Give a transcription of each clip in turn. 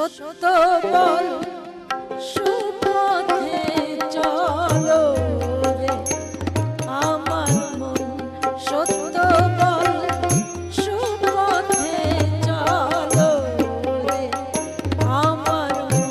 সত্য বল সুপথে চলো রে আমার মন, সত্য বল সুপথে চলো রে আমার মন।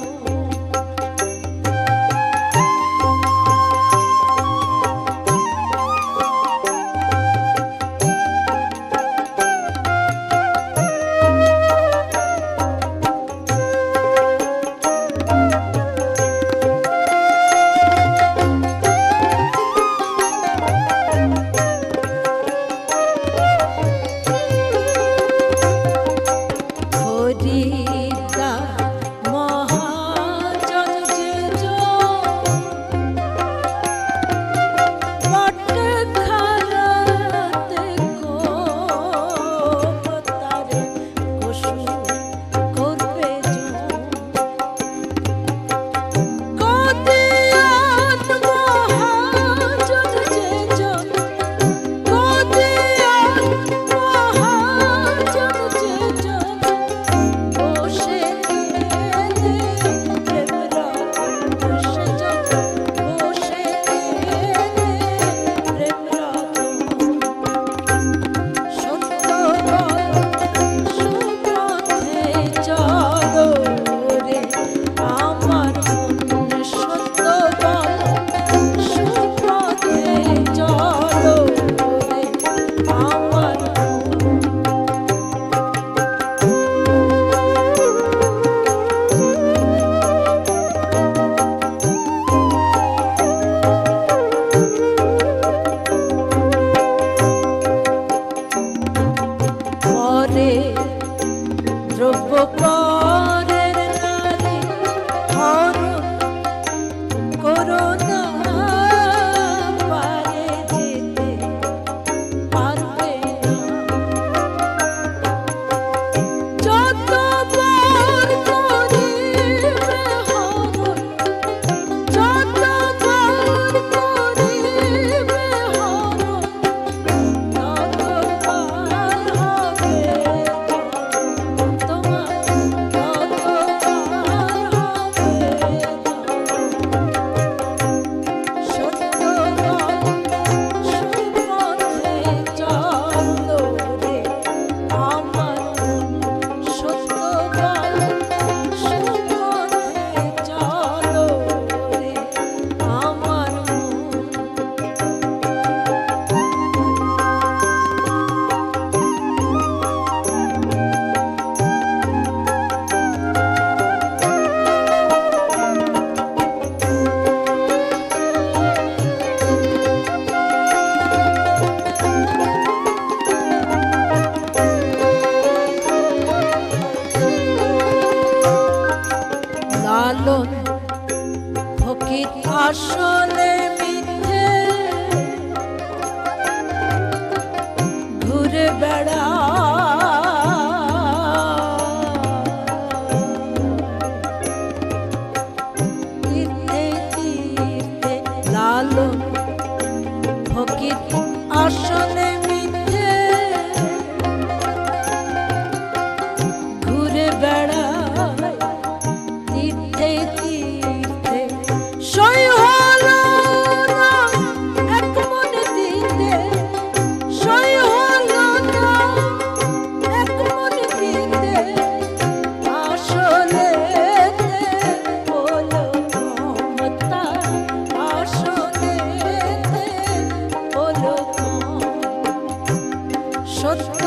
দ্রব্য পরের নারী হরণ করোনা পারে যেতে পারবে না। যত বার করিবে হরণ, যত বার করিবে হরণ, তত বার হবে লালন ফকির আসলে মিথ্যে ঘুরে বেড়া তীর্থে তীর্থে। লালন ফকির আসলে মিথ্যে ঘুরে বেড়া তীর্থে তীর্থে। সই হলো না এক মনে দিতে, সই হলো না এক মনে দিতে, আসলে হলো মমতা, আসলে হলো সত্য।